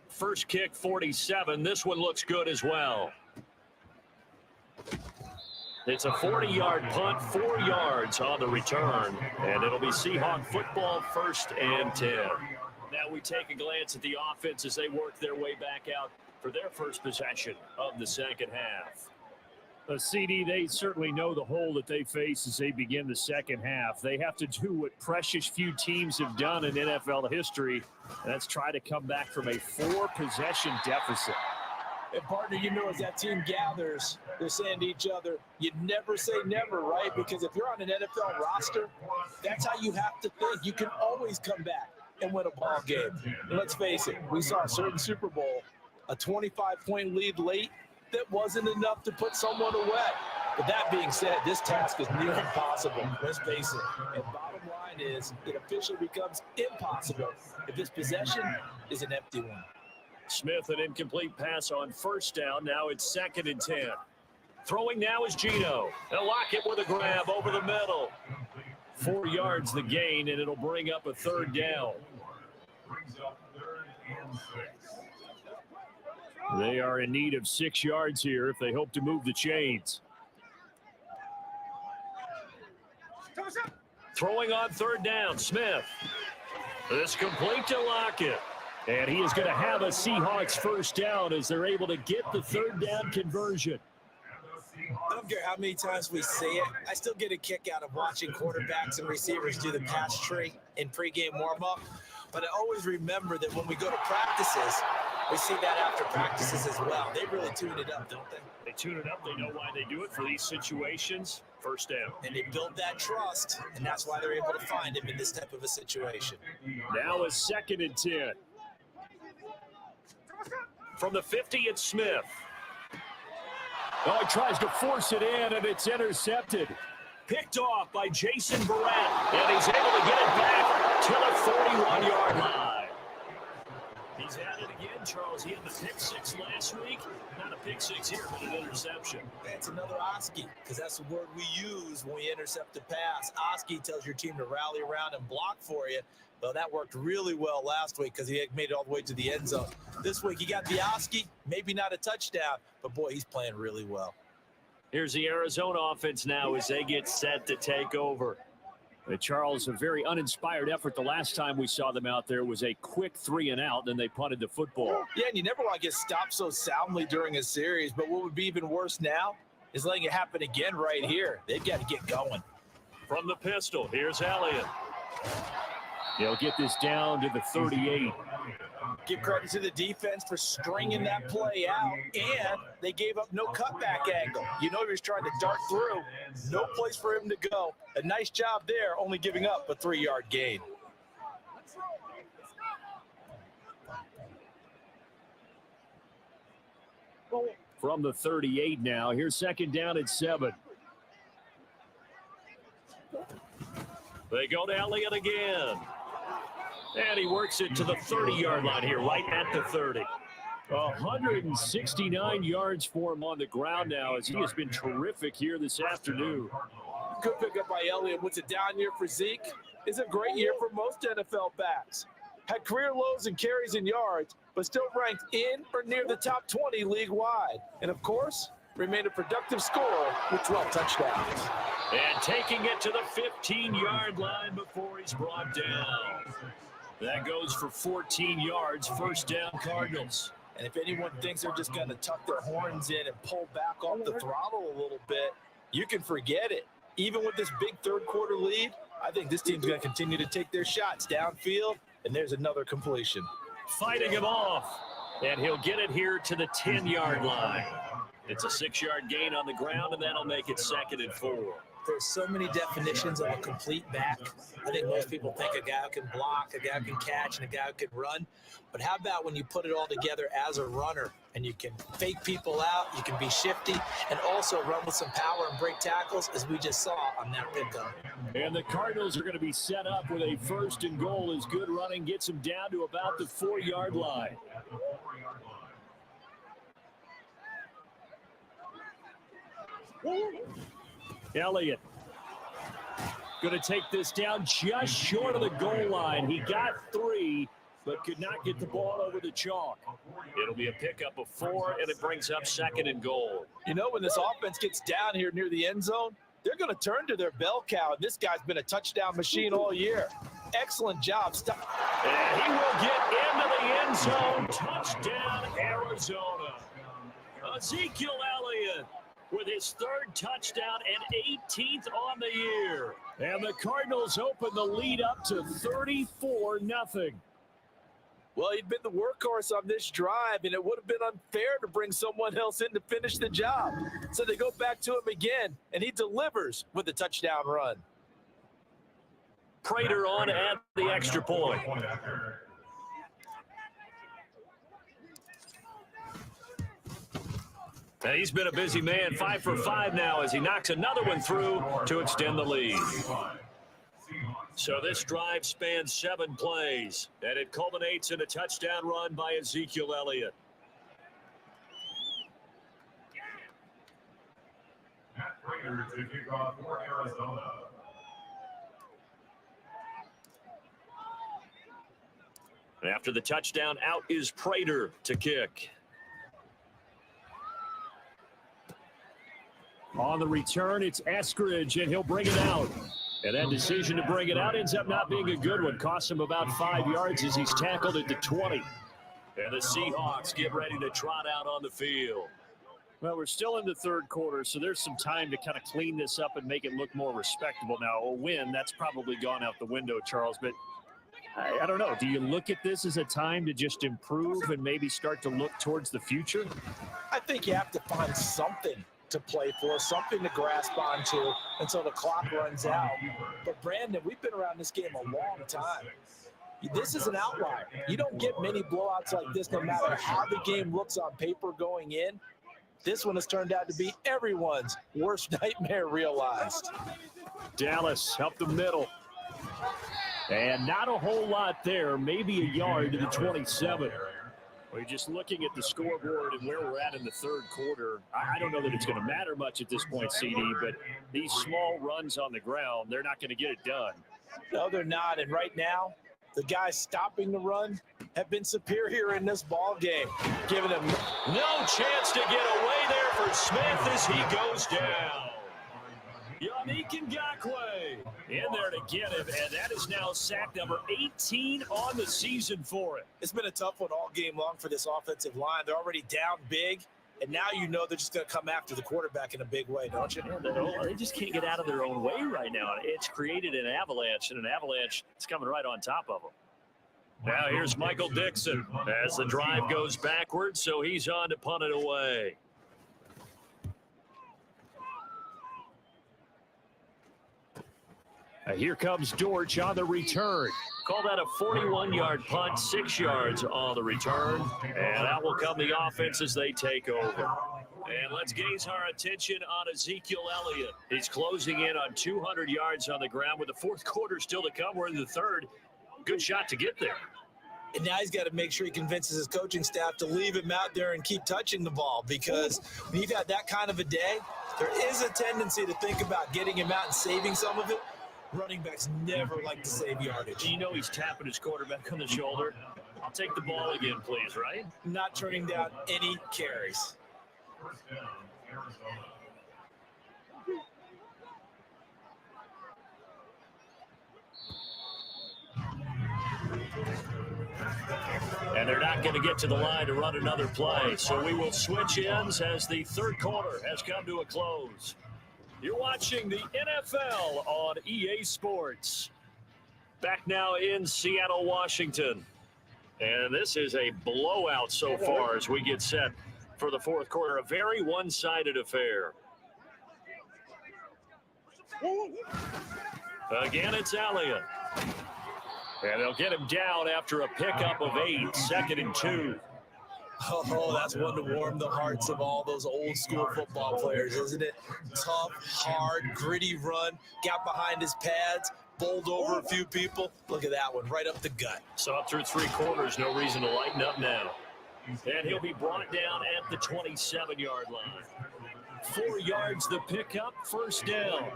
First kick, 47. This one looks good as well. It's a 40-yard punt, 4 yards on the return, and it'll be Seahawk football, 1st and 10. Now we take a glance at the offense as they work their way back out for their first possession of the second half. CD, they certainly know the hole that they face as they begin the second half. They have to do what precious few teams have done in NFL history, and that's try to come back from a 4-possession deficit. And partner, you know, as that team gathers, they're saying to each other, you never say never, right? Because if you're on an NFL roster, that's how you have to think. You can always come back and win a ball game. And let's face it, we saw a certain Super Bowl, a 25-point lead late, that wasn't enough to put someone away. But that being said, this task is near impossible. Let's face it. And bottom line is, it officially becomes impossible if this possession is an empty one. Smith, an incomplete pass on first down. Now it's 2nd and 10. Throwing now is Gino. They'll lock it with a grab over the middle. 4 yards the gain, and it'll bring up a 3rd down. Brings up 3rd and 6. They are in need of 6 yards here if they hope to move the chains. Throwing on 3rd down, Smith. This complete to Lockett. And he is going to have a Seahawks first down as they're able to get the 3rd down conversion. I don't care how many times we see it. I still get a kick out of watching quarterbacks and receivers do the pass tree in pregame warm-up. But I always remember that when we go to practices, we see that after practices as well. They really tune it up, don't they? They tune it up. They know why they do it for these situations. First down. And they build that trust, and that's why they're able to find him in this type of a situation. Now is 2nd and 10. From the 50, it's Smith. Oh, he tries to force it in, and it's intercepted. Picked off by Jason Barrett, and he's able to get it back to the 41-yard line. He's at it again, Charles. He had the pick 6 last week. Not a pick 6 here, but an interception. That's another Oski, because that's the word we use when we intercept a pass. Oski tells your team to rally around and block for you. Well, that worked really well last week because he made it all the way to the end zone. This week, he got the Oski, maybe not a touchdown, but boy, he's playing really well. Here's the Arizona offense now as they get set to take over. Charles, a very uninspired effort. The last time we saw them out there was a quick 3-and-out, then they punted the football. Yeah, and you never want to get stopped so soundly during a series, but what would be even worse now is letting it happen again right here. They've got to get going. From the pistol, here's Elliott. They'll get this down to the 38. Give credit to the defense for stringing that play out, and they gave up no cutback angle. You know he was trying to dart through. No place for him to go. A nice job there, only giving up a 3-yard gain. From the 38 now, here's 2nd down at 7. They go to Elliott again. And he works it to the 30-yard line here, right at the 30. 169 yards for him on the ground now as he has been terrific here this afternoon. Good pickup by Elliott. What's a down year for Zeke? It's a great year for most NFL backs. Had career lows in carries and yards, but still ranked in or near the top 20 league-wide. And, of course, remained a productive scorer with 12 touchdowns. And taking it to the 15-yard line before he's brought down. That goes for 14 yards, first down Cardinals. And if anyone thinks they're just going to tuck their horns in and pull back off the throttle a little bit, you can forget it. Even with this big third-quarter lead, I think this team's going to continue to take their shots downfield, and there's another completion. Fighting him off, and he'll get it here to the 10-yard line. It's a 6-yard gain on the ground, and that'll make it 2nd and 4. There's so many definitions of a complete back. I think most people think a guy who can block, a guy who can catch, and a guy who can run. But how about when you put it all together as a runner and you can fake people out, you can be shifty, and also run with some power and break tackles, as we just saw on that pickup. And the Cardinals are going to be set up with a 1st and goal as good running gets them down to about the 4-yard line. Elliott going to take this down just short of the goal line. He got 3, but could not get the ball over the chalk. It'll be a pickup of 4, and it brings up 2nd and goal. You know, when this offense gets down here near the end zone, they're going to turn to their bell cow. This guy's been a touchdown machine all year. Excellent job. And he will get into the end zone. Touchdown, Arizona. Ezekiel Elliott with his third touchdown and 18th on the year. And the Cardinals open the lead up to 34-0. Well, he'd been the workhorse on this drive, and it would have been unfair to bring someone else in to finish the job. So they go back to him again, and he delivers with a touchdown run. Prater on at the extra point. And he's been a busy man, 5 for 5 now as he knocks another one through to extend the lead. So this drive spans 7 plays, and it culminates in a touchdown run by Ezekiel Elliott. Matt Prater to kick off for Arizona. And after the touchdown, out is Prater to kick. On the return, it's Eskridge, and he'll bring it out. And that decision to bring it out ends up not being a good one. Costs him about 5 yards as he's tackled at the 20. And the Seahawks get ready to trot out on the field. Well, we're still in the third quarter, so there's some time to kind of clean this up and make it look more respectable. Now, a win, that's probably gone out the window, Charles. But I don't know. Do you look at this as a time to just improve and maybe start to look towards the future? I think you have to find something to play for, something to grasp onto until the clock runs out. But Brandon, we've been around this game a long time. This is an outlier. You don't get many blowouts like this no matter how the game looks on paper going in. This one has turned out to be everyone's worst nightmare realized. Dallas up the middle. And not a whole lot there, maybe a yard to the 27. We're just looking at the scoreboard and where we're at in the third quarter. I don't know that it's going to matter much at this point, CD, but these small runs on the ground, they're not going to get it done. No, they're not. And right now, the guys stopping the run have been superior in this ball game, giving them no chance to get away there for Smith as he goes down. Yannick Ngakoue in there to get him, and that is now sack number 18 on the season for it. It's been a tough one all game long for this offensive line. They're already down big, and now you know they're just going to come after the quarterback in a big way, don't you? They just can't get out of their own way right now. It's created an avalanche, and an avalanche is coming right on top of them. Now here's Michael Dixon as the drive goes backwards, so he's on to punt it away. Here comes Dortch on the return. Call that a 41-yard punt, 6 yards on the return. And that will come the offense as they take over. And let's gaze our attention on Ezekiel Elliott. He's closing in on 200 yards on the ground with the fourth quarter still to come. We're in the third. Good shot to get there. And now he's got to make sure he convinces his coaching staff to leave him out there and keep touching the ball, because when you've had that kind of a day, there is a tendency to think about getting him out and saving some of it. Running backs never like to save yardage. You know he's tapping his quarterback on the shoulder. I'll take the ball again, please, right? Not turning down any carries. First down, Arizona. And they're not going to get to the line to run another play. So we will switch ends as the third quarter has come to a close. You're watching the NFL on EA Sports. Back now in Seattle, Washington. And this is a blowout so far as we get set for the fourth quarter. A very one-sided affair. Again, it's Elliott. And they'll get him down after a pickup of 8, 2nd and 2. Oh, that's one to warm the hearts of all those old school football players, isn't it? Tough, hard, gritty run, got behind his pads, bowled over a few people. Look at that one, right up the gut. So up through 3 quarters, no reason to lighten up now. And he'll be brought down at the 27-yard line. 4 yards the pickup, first down.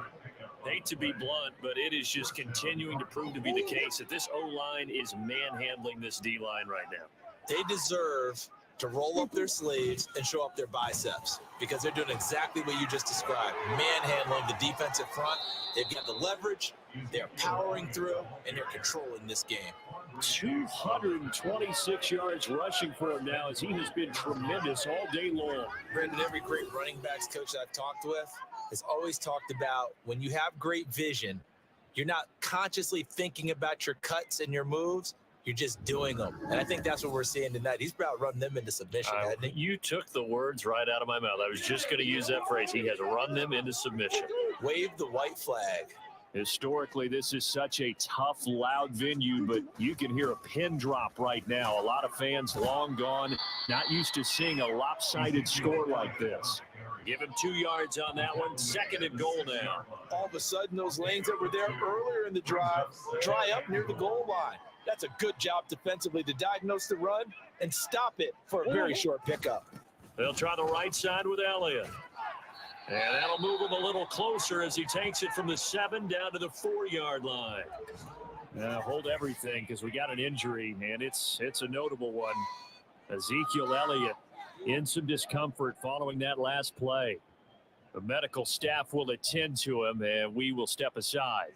Hate to be blunt, but it is just continuing to prove to be the case that this O-line is manhandling this D-line right now. They deserve to roll up their sleeves and show up their biceps, because they're doing exactly what you just described. Manhandling the defensive front. They've got the leverage, they're powering through, and they're controlling this game. 226 yards rushing for him now, as he has been tremendous all day long. Brandon, every great running backs coach that I've talked with has always talked about when you have great vision, you're not consciously thinking about your cuts and your moves. You're just doing them. And I think that's what we're seeing tonight. He's about running them into submission, hasn't he? You took the words right out of my mouth. I was just going to use that phrase. He has run them into submission. Wave the white flag. Historically, this is such a tough, loud venue, but you can hear a pin drop right now. A lot of fans long gone, not used to seeing a lopsided score like this. Give him 2 yards on that one. 2nd and goal now. All of a sudden, those lanes that were there earlier in the drive dry up near the goal line. That's a good job defensively to diagnose the run and stop it for a very short pickup. They'll try the right side with Elliott. And that'll move him a little closer as he takes it from the 7 down to the 4-yard line. Hold everything, because we got an injury, and it's a notable one. Ezekiel Elliott in some discomfort following that last play. The medical staff will attend to him, and we will step aside.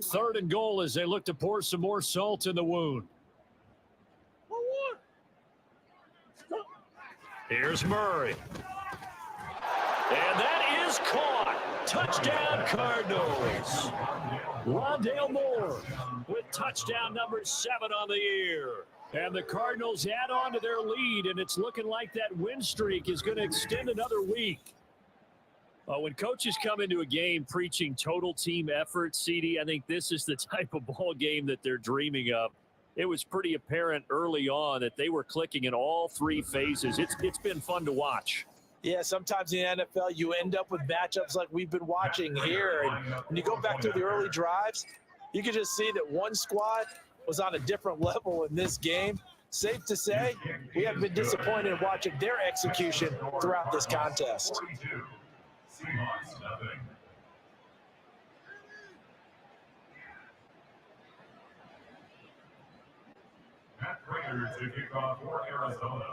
3rd and goal as they look to pour some more salt in the wound. Here's Murray. And that is caught. Touchdown, Cardinals. Rondale Moore with touchdown number 7 on the year. And the Cardinals add on to their lead, and it's looking like that win streak is going to extend another week. When coaches come into a game preaching total team effort, CD, I think this is the type of ball game that they're dreaming of. It was pretty apparent early on that they were clicking in all 3 phases. It's been fun to watch. Yeah, sometimes in the NFL you end up with matchups like we've been watching here. And when you go back to the early drives, you can just see that one squad was on a different level in this game. Safe to say, we have been disappointed in watching their execution throughout this contest. Seahawks, nothing. Matt Prater to kick off for Arizona.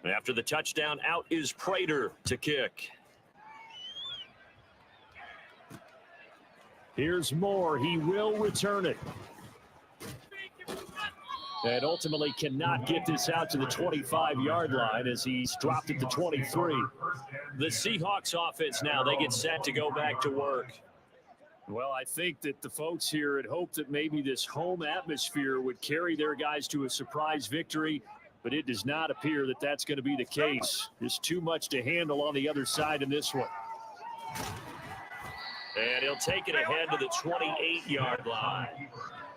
After the touchdown, out is Prater to kick. Here's Moore. He will return it. And ultimately cannot get this out to the 25-yard line as he's dropped it to 23. The Seahawks offense now, they get set to go back to work. Well, I think that the folks here had hoped that maybe this home atmosphere would carry their guys to a surprise victory, but it does not appear that that's going to be the case. There's too much to handle on the other side in this one. And he'll take it ahead to the 28-yard line.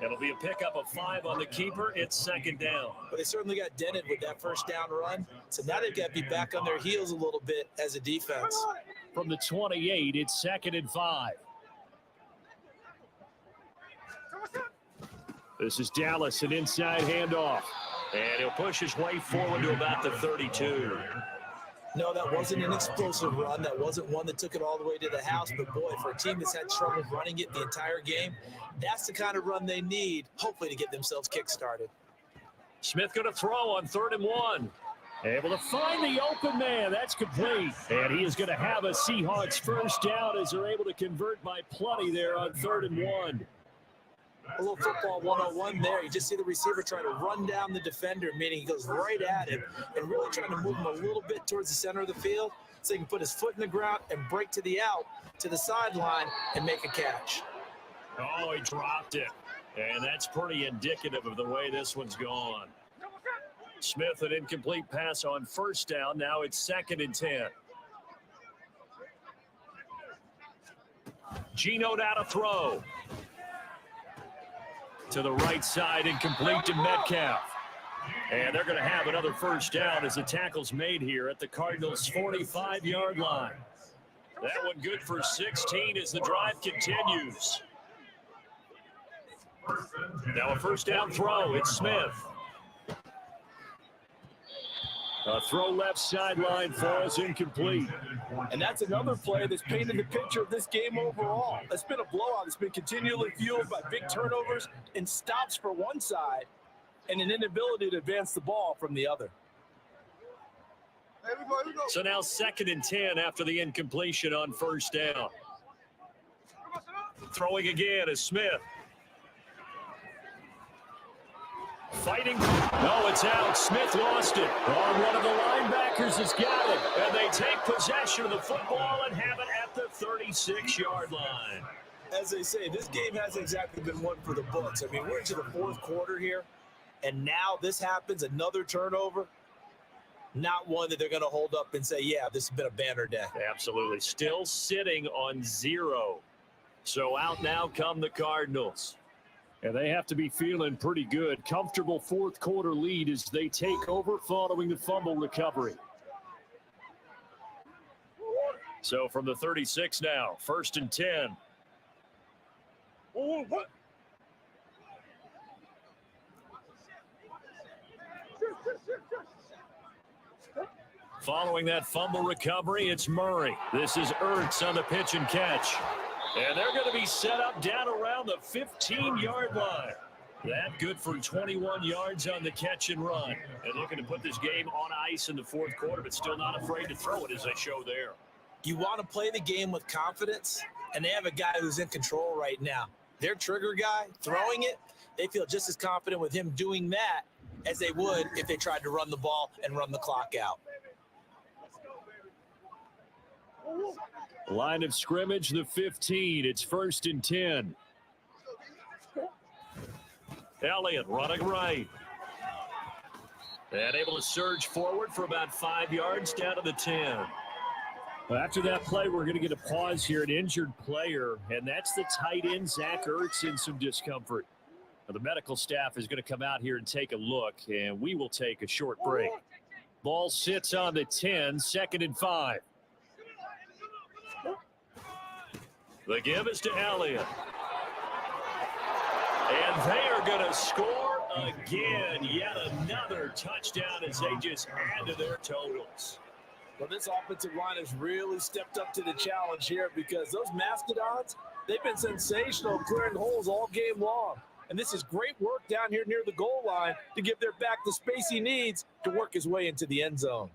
It'll be a pickup of 5 on the keeper. It's 2nd down. But they certainly got dented with that first down run. So now they've got to be back on their heels a little bit as a defense. From the 28, it's 2nd and 5. This is Dallas, an inside handoff. And he'll push his way forward to about the 32. No, that wasn't an explosive run. That wasn't one that took it all the way to the house. But, boy, for a team that's had trouble running it the entire game, that's the kind of run they need, hopefully, to get themselves kick-started. Smith going to throw on 3rd and 1. Able to find the open man. That's complete. And he is going to have a Seahawks first down as they're able to convert by plenty there on 3rd and 1. A little football 101 there. You just see the receiver trying to run down the defender, meaning he goes right at him and really trying to move him a little bit towards the center of the field so he can put his foot in the ground and break to the out, to the sideline, and make a catch. Oh, he dropped it. And that's pretty indicative of the way this one's gone. Smith, an incomplete pass on first down. Now it's 2nd and 10. Geno now to throw. To the right side, incomplete to Metcalf. And they're going to have another first down as the tackle's made here at the Cardinals' 45-yard line. That one good for 16 as the drive continues. Now a first down throw. It's Smith. A throw left sideline falls incomplete. And that's another play that's painted the picture of this game overall. It's been a blowout. It's been continually fueled by big turnovers and stops for one side and an inability to advance the ball from the other. Hey, So now 2nd and 10 after the incompletion on first down. Throwing again is Smith. Fighting. No, it's out. Smith lost it. Oh, one of the linebackers has got it. And they take possession of the football and have it at the 36-yard line. As they say, this game hasn't exactly been one for the books. I mean, we're into the fourth quarter here, and now this happens, another turnover. Not one that they're going to hold up and say, yeah, this has been a banner day. Absolutely. Still sitting on 0. So out now come the Cardinals. And they have to be feeling pretty good. Comfortable fourth quarter lead as they take over following the fumble recovery. So from the 36 now, 1st and 10. Following that fumble recovery, it's Murray. This is Ertz on the pitch and catch. And they're going to be set up down around the 15-yard line. That good for 21 yards on the catch and run. And looking to put this game on ice in the fourth quarter, but still not afraid to throw it as they show there. You want to play the game with confidence, and they have a guy who's in control right now. Their trigger guy, throwing it, they feel just as confident with him doing that as they would if they tried to run the ball and run the clock out. Line of scrimmage, the 15. It's 1st and 10. Elliott running right. And able to surge forward for about 5 yards down to the 10. Well, after that play, we're going to get a pause here, an injured player, and that's the tight end, Zach Ertz, in some discomfort. Now, the medical staff is going to come out here and take a look, and we will take a short break. Ball sits on the 10, 2nd and 5. The give is to Elliott. And they are going to score again. Yet another touchdown as they just add to their totals. Well, this offensive line has really stepped up to the challenge here because those Mastodons, they've been sensational clearing holes all game long. And this is great work down here near the goal line to give their back the space he needs to work his way into the end zone.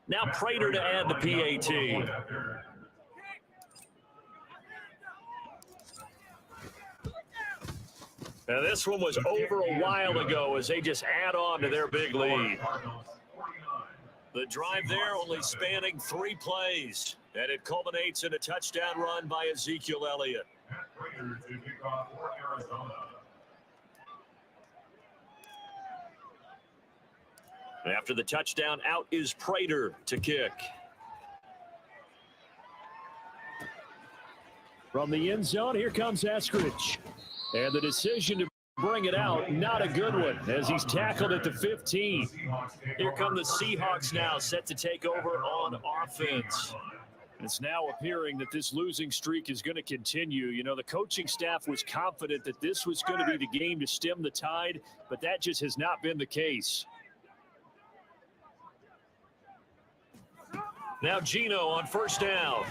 Now Prater to add the PAT. Now this one was over a while ago as they just add on to their big lead. The drive there only spanning 3 plays, and it culminates in a touchdown run by Ezekiel Elliott. After the touchdown, out is Prater to kick. From the end zone, here comes Eskridge. And the decision to bring it out, not a good one, as he's tackled at the 15. Here come the Seahawks now, set to take over on offense. It's now appearing that this losing streak is going to continue. You know, the coaching staff was confident that this was going to be the game to stem the tide, but that just has not been the case. Now Gino on first down.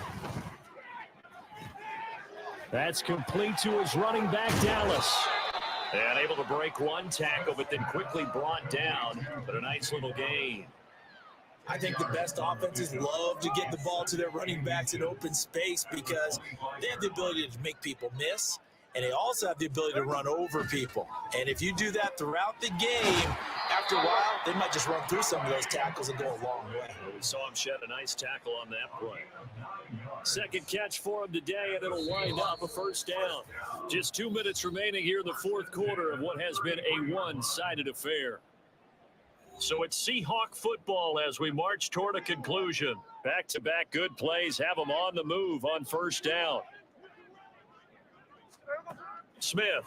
That's complete to his running back, Dallas. And able to break one tackle, but then quickly brought down. But a nice little gain. I think the best offenses love to get the ball to their running backs in open space because they have the ability to make people miss, and they also have the ability to run over people. And if you do that throughout the game, after a while, they might just run through some of those tackles and go a long way. We saw him shed a nice tackle on that play. Second catch for him today, and it'll wind up a first down. Just 2 minutes remaining here in the fourth quarter of what has been a one-sided affair. So it's Seahawk football as we march toward a conclusion. Back-to-back good plays have them on the move on first down. Smith.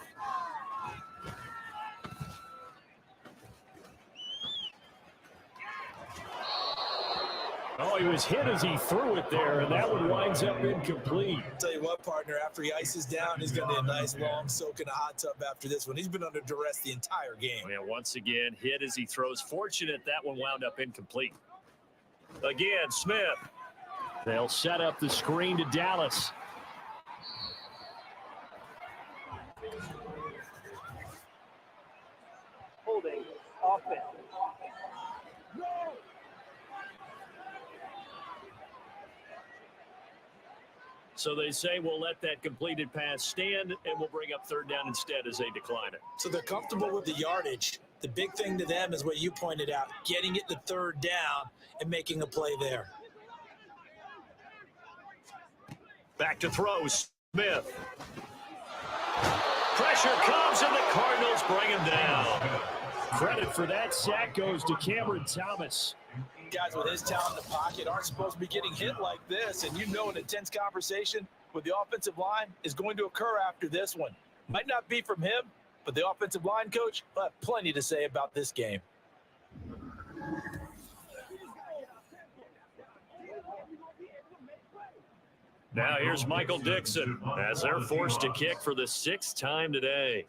Oh, he was hit as he threw it there, and that one winds up incomplete. I'll tell you what, partner, after he ices down, he's going to need a nice long soak in a hot tub after this one. He's been under duress the entire game. Yeah, once again, hit as he throws. Fortunate that one wound up incomplete. Again, Smith. They'll set up the screen to Dallas. Holding offense. So they say we'll let that completed pass stand, and we'll bring up third down instead as they decline it. So they're comfortable with the yardage. The big thing to them is what you pointed out, getting it to third down and making a play there. Back to throw, Smith. Pressure comes, and the Cardinals bring him down. Credit for that sack goes to Cameron Thomas. Guys with his talent in the pocket aren't supposed to be getting hit like this, and you know an intense conversation with the offensive line is going to occur after this one. Might not be from him, but the offensive line coach will have plenty to say about this game. Now here's Michael Dixon as they're forced to kick for the 6th time today.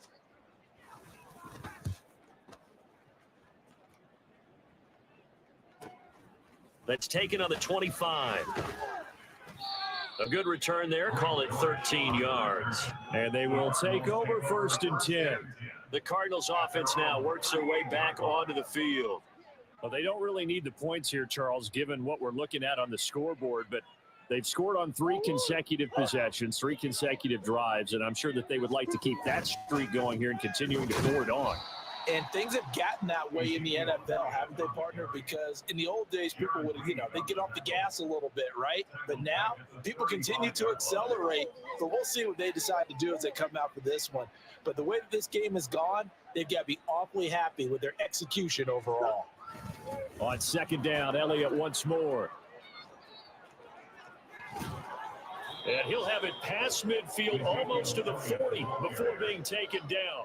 That's taken on the 25. A good return there. Call it 13 yards. And they will take over 1st and 10. The Cardinals offense now works their way back onto the field. Well, they don't really need the points here, Charles, given what we're looking at on the scoreboard. But they've scored on 3 consecutive possessions, 3 consecutive drives. And I'm sure that they would like to keep that streak going here and continuing to forward on. And things have gotten that way in the NFL, haven't they, partner? Because in the old days, people would, they'd get off the gas a little bit, right? But now people continue to accelerate. So we'll see what they decide to do as they come out for this one. But the way that this game has gone, they've got to be awfully happy with their execution overall. On 2nd down, Elliott once more. And he'll have it past midfield almost to the 40 before being taken down.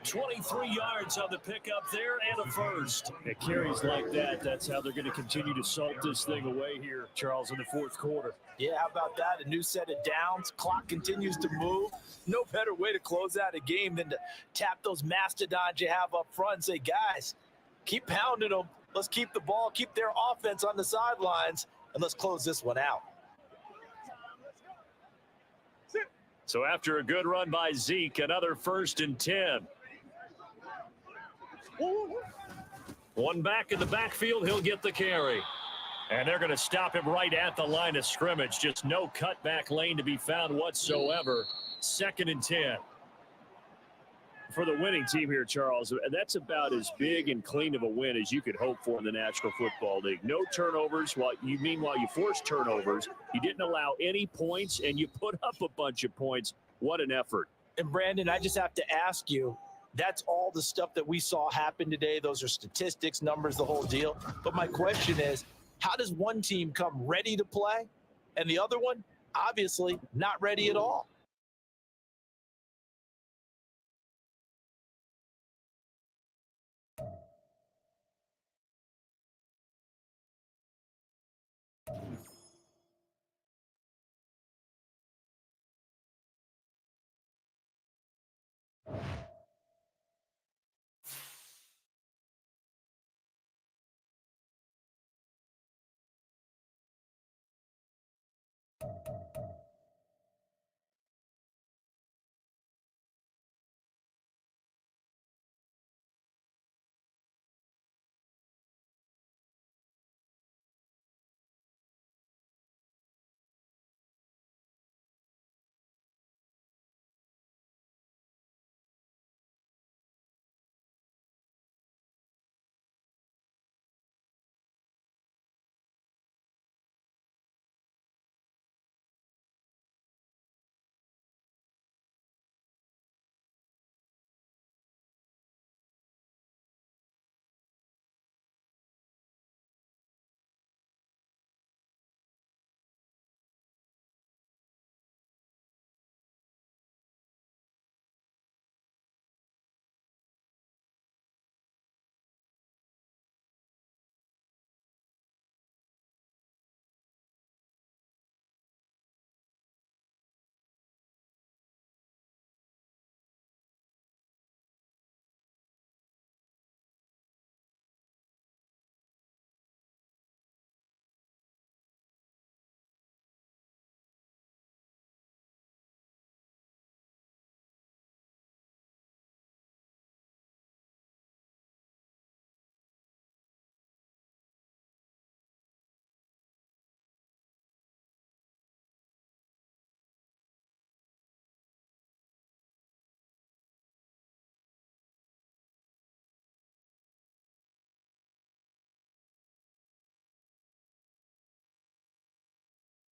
23 yards on the pickup there and a first. It carries like that. That's how they're going to continue to salt this thing away here, Charles, in the 4th quarter. Yeah, how about that? A new set of downs. Clock continues to move. No better way to close out a game than to tap those mastodons you have up front and say, guys, keep pounding them. Let's keep the ball, keep their offense on the sidelines, and let's close this one out. So after a good run by Zeke, another 1st and 10. One back in the backfield, he'll get the carry. And they're going to stop him right at the line of scrimmage. Just no cutback lane to be found whatsoever. 2nd and 10. For the winning team here, Charles, that's about as big and clean of a win as you could hope for in the National Football League. No turnovers. Meanwhile, you forced turnovers. You didn't allow any points, and you put up a bunch of points. What an effort. And, Brandon, I just have to ask you, that's all the stuff that we saw happen today. Those are statistics, numbers, the whole deal. But my question is, how does one team come ready to play and the other one, obviously, not ready at all?